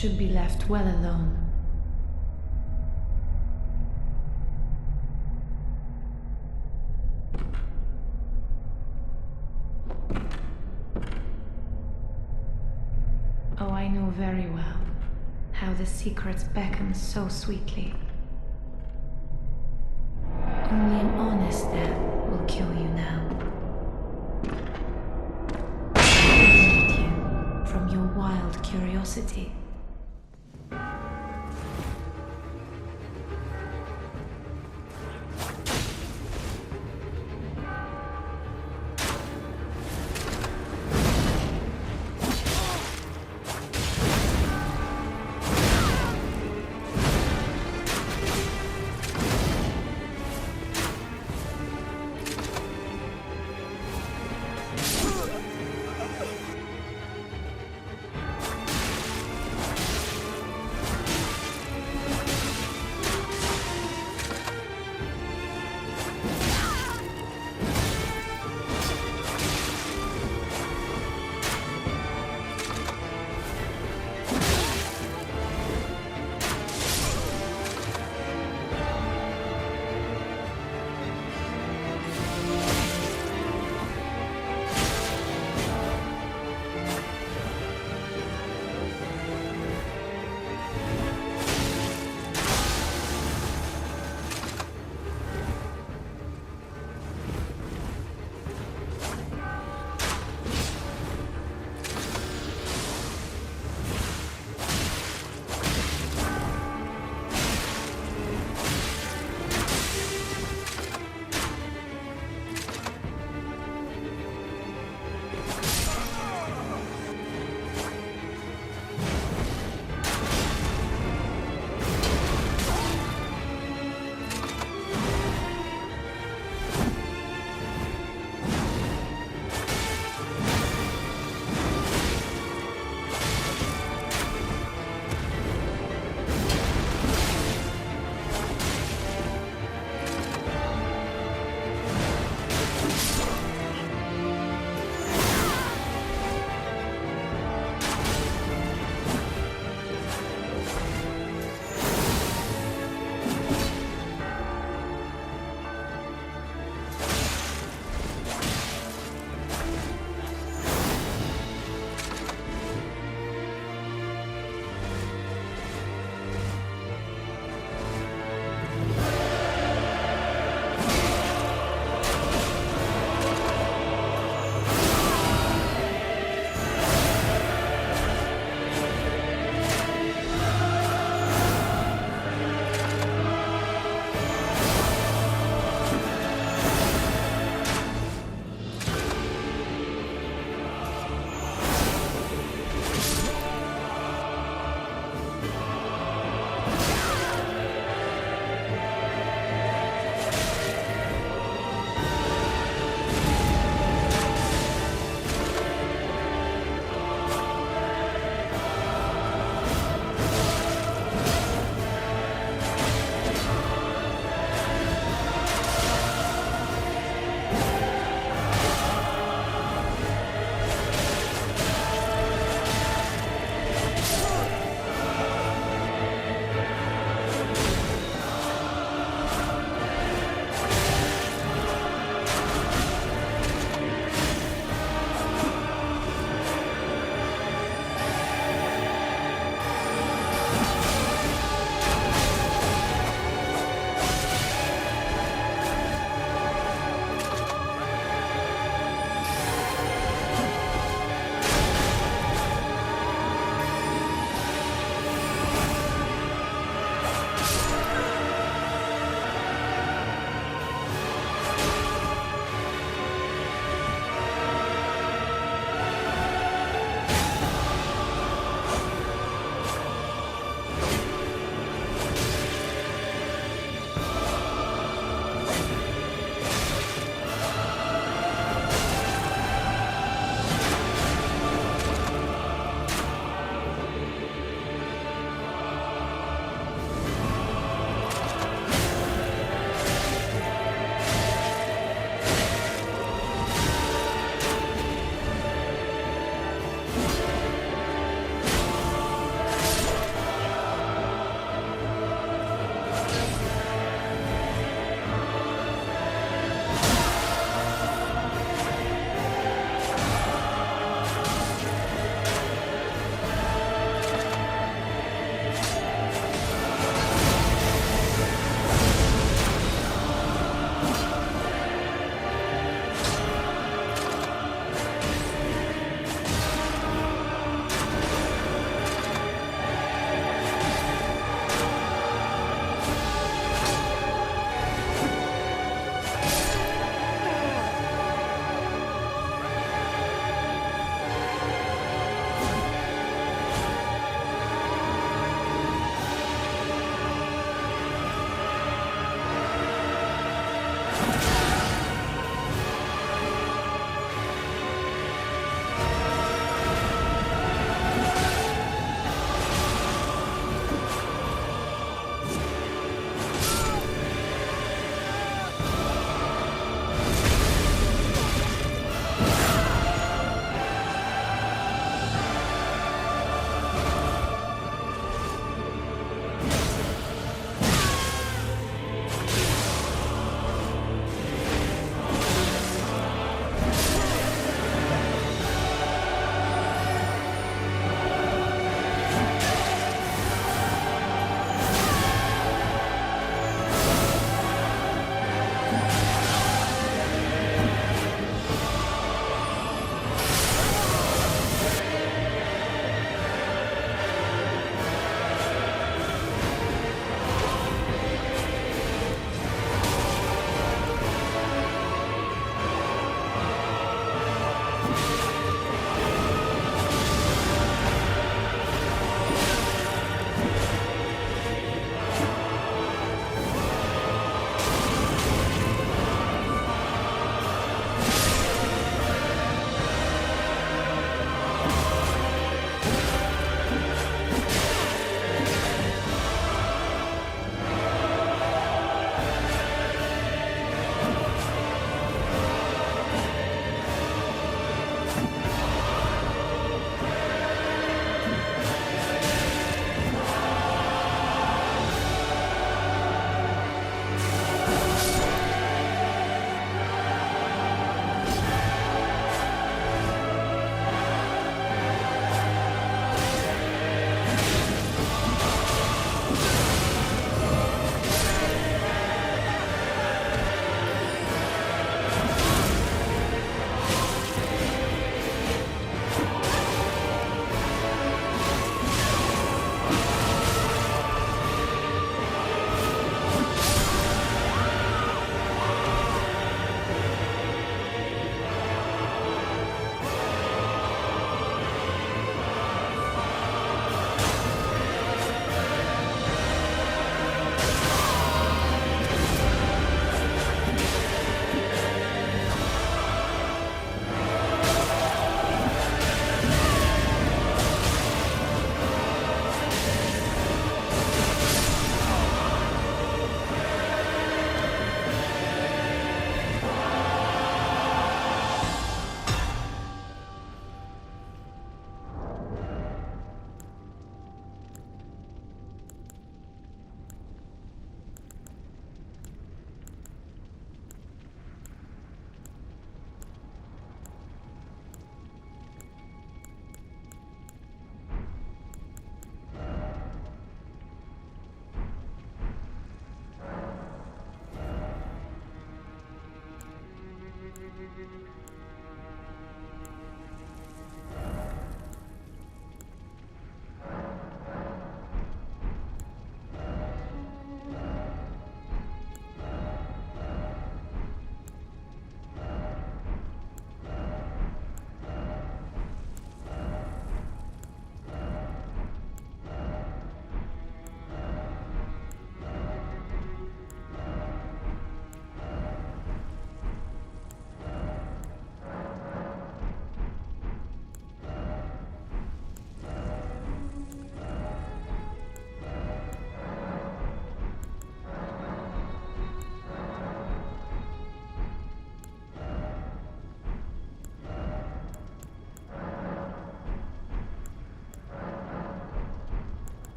should be left well alone. Oh, I know very well how the secrets beckon so sweetly. Only an honest death will kill you now. Eliminate you from your wild curiosity.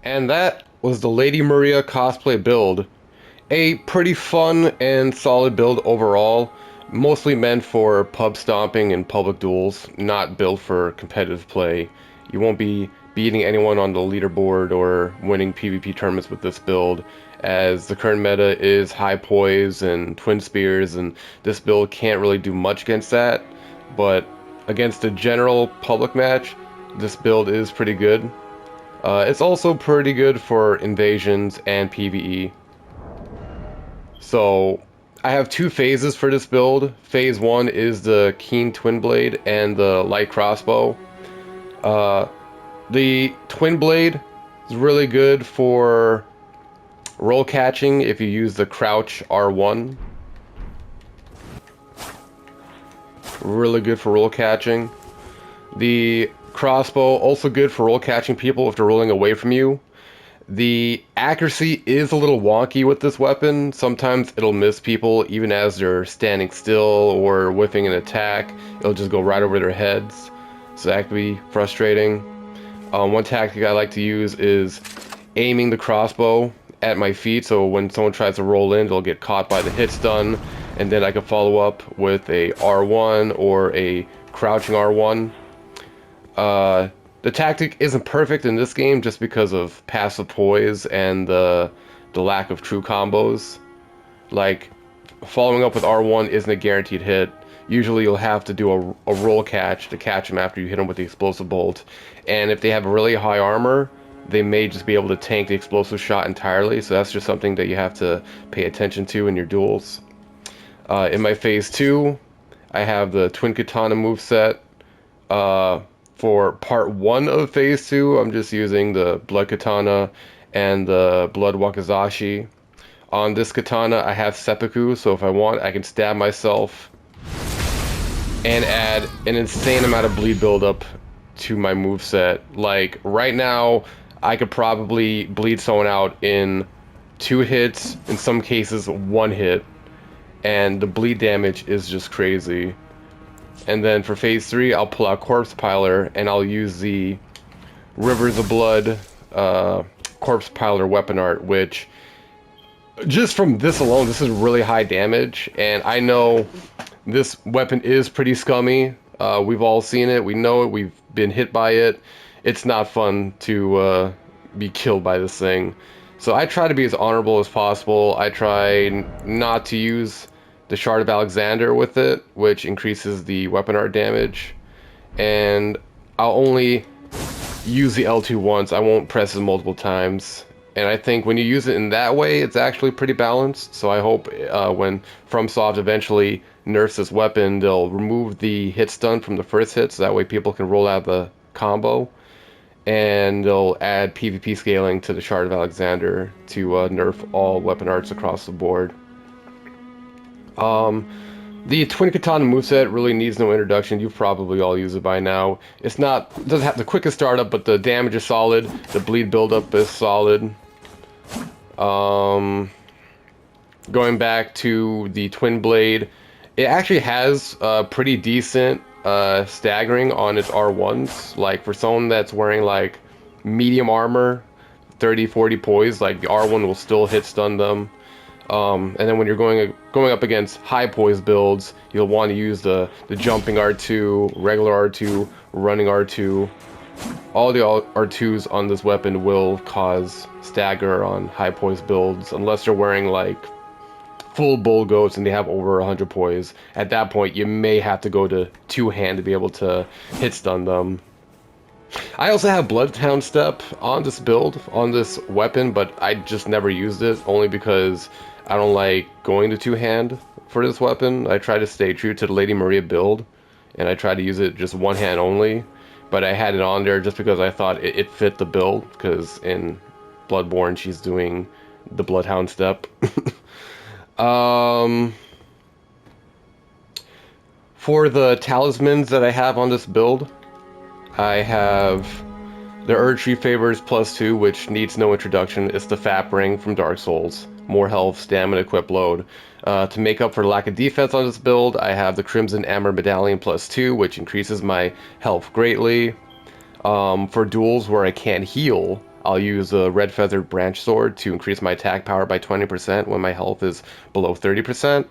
And that was the Lady Maria cosplay build. A pretty fun and solid build overall, mostly meant for pub stomping and public duels, not built for competitive play. You won't be beating anyone on the leaderboard or winning PvP tournaments with this build, as the current meta is high poise and twin spears, and this build can't really do much against that. But against a general public match, this build is pretty good. It's also pretty good for invasions and PvE. So I have two phases for this build. Phase 1 is the keen twinblade and the light crossbow. The twinblade is really good for roll catching if you use the crouch R1. Really good for roll catching. The crossbow also good for roll catching people if they're rolling away from you. The accuracy is a little wonky with this weapon. Sometimes it'll miss people even as they're standing still or whiffing an attack. It'll just go right over their heads. So that can be frustrating. One tactic I like to use is aiming the crossbow at my feet, so when someone tries to roll in, they'll get caught by the hit stun, and then I can follow up with a R1 or a crouching R1. The tactic isn't perfect in this game just because of passive poise and the lack of true combos. Like, following up with R1 isn't a guaranteed hit. Usually you'll have to do a roll catch to catch them after you hit them with the explosive bolt. And if they have really high armor, they may just be able to tank the explosive shot entirely, so that's just something that you have to pay attention to in your duels. In my phase 2, I have the twin katana moveset. For part 1 of phase 2, I'm just using the blood katana and the blood wakazashi. On this katana, I have seppuku, so if I want, I can stab myself and add an insane amount of bleed buildup to my moveset. Like, right now, I could probably bleed someone out in 2 hits, in some cases 1 hit, and the bleed damage is just crazy. And then for phase 3, I'll pull out Corpse Piler, and I'll use the Rivers of Blood Corpse Piler weapon art, which, just from this alone, this is really high damage, and I know this weapon is pretty scummy. We've all seen it, we know it, we've been hit by it. It's not fun to be killed by this thing. So I try to be as honorable as possible. I try not to use the Shard of Alexander with it, which increases the weapon art damage. And I'll only use the L2 once, I won't press it multiple times. And I think when you use it in that way, it's actually pretty balanced. So I hope when FromSoft eventually nerfs this weapon, they'll remove the hit stun from the first hit, so that way people can roll out the combo. And they'll add PvP scaling to the Shard of Alexander to nerf all weapon arts across the board. The twin katana moveset really needs no introduction. You've probably all used it by now. It doesn't have the quickest startup, but the damage is solid. The bleed buildup is solid. Going back to the twin blade, it actually has pretty decent staggering on its R1s. Like, for someone that's wearing like medium armor, 30-40 poise, like the R1 will still hit stun them. And then when you're going up against high poise builds, you'll want to use the jumping R2, regular R2, running R2. All the R2s on this weapon will cause stagger on high poise builds, unless you're wearing like full bull goats and they have over 100 poise. At that point, you may have to go to two-hand to be able to hit stun them. I also have Bloodhound Step on this build, on this weapon, but I just never used it, only because I don't like going to two-hand for this weapon. I try to stay true to the Lady Maria build, and I try to use it just one hand only, but I had it on there just because I thought it fit the build, because in Bloodborne she's doing the Bloodhound Step. For the talismans that I have on this build, I have the Erdtree Favors +2, which needs no introduction. It's the Fap Ring from Dark Souls. More health, stamina, equip load. To make up for the lack of defense on this build, I have the Crimson Amber Medallion +2, which increases my health greatly. For duels where I can't heal, I'll use a red feathered branch sword to increase my attack power by 20% when my health is below 30%.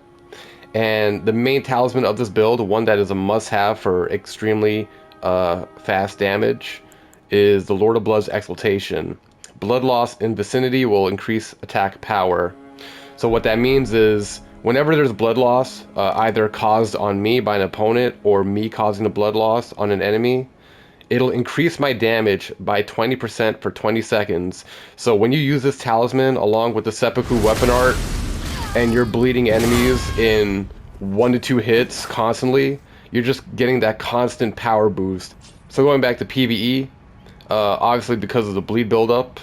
And the main talisman of this build, one that is a must-have for extremely fast damage, is the Lord of Blood's Exaltation. Blood loss in vicinity will increase attack power. So what that means is, whenever there's blood loss, either caused on me by an opponent or me causing the blood loss on an enemy, it'll increase my damage by 20% for 20 seconds. So when you use this talisman along with the seppuku weapon art, and you're bleeding enemies in 1 to 2 hits constantly, you're just getting that constant power boost. So going back to PvE, obviously because of the bleed buildup,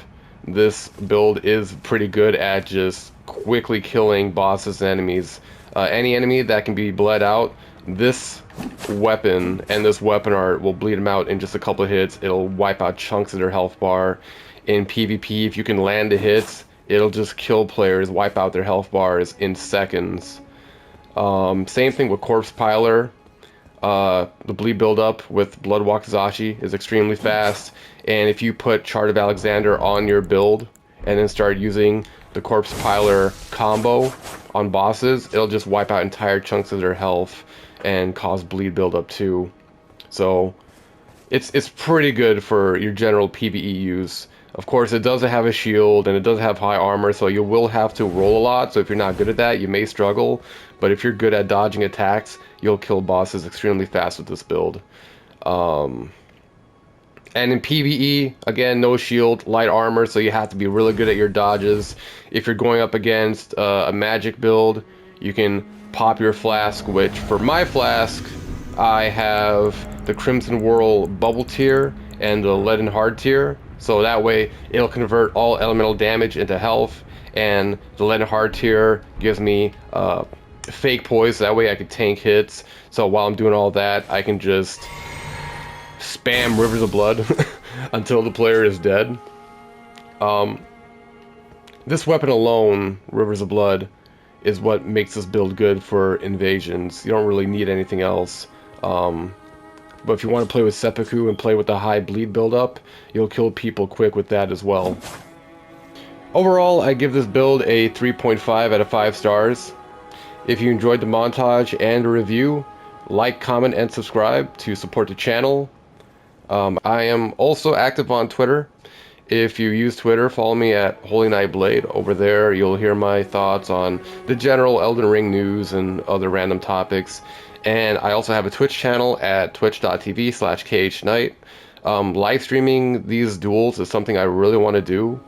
this build is pretty good at just quickly killing bosses and enemies. Any enemy that can be bled out, this weapon and this weapon art will bleed them out in just a couple of hits. It'll wipe out chunks of their health bar. In PvP, if you can land the hits, it'll just kill players, wipe out their health bars in seconds. Same thing with Corpse Piler. The bleed buildup with Blood Wakazashi is extremely fast, and if you put Chart of Alexander on your build and then start using the Corpse Piler combo on bosses, it'll just wipe out entire chunks of their health and cause bleed buildup too. So it's pretty good for your general PvE use. Of course, it doesn't have a shield, and it doesn't have high armor, so you will have to roll a lot. So if you're not good at that, you may struggle. But if you're good at dodging attacks, you'll kill bosses extremely fast with this build. And in PvE, again, no shield, light armor, so you have to be really good at your dodges. If you're going up against a magic build, you can pop your flask, which for my flask, I have the Crimson Whirl Bubble tier and the Leaden Hard tier. So that way, it'll convert all elemental damage into health, and the Leaden Hard tier gives me fake poise, so that way I can tank hits. So while I'm doing all that, I can just spam Rivers of Blood until the player is dead. This weapon alone, Rivers of Blood, is what makes this build good for invasions. You don't really need anything else. But if you want to play with seppuku and play with the high bleed buildup, you'll kill people quick with that as well. Overall, I give this build a 3.5 out of 5 stars. If you enjoyed the montage and the review, like, comment, and subscribe to support the channel. I am also active on Twitter. If you use Twitter, follow me at Holy Knight Blade. Over there, you'll hear my thoughts on the general Elden Ring news and other random topics. And I also have a Twitch channel at twitch.tv/khknight. Live streaming these duels is something I really want to do,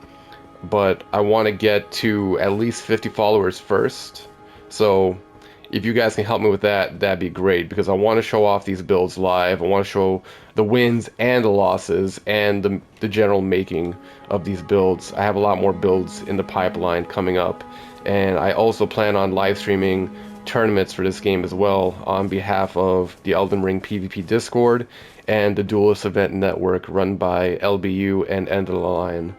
but I want to get to at least 50 followers first. So if you guys can help me with that, that'd be great, because I want to show off these builds live. I want to show the wins and the losses and the general making of these builds. I have a lot more builds in the pipeline coming up, and I also plan on live streaming tournaments for this game as well on behalf of the Elden Ring PvP Discord and the Duelist Event Network run by LBU and End of the Line.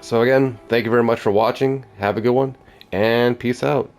So again, thank you very much for watching. Have a good one, and peace out.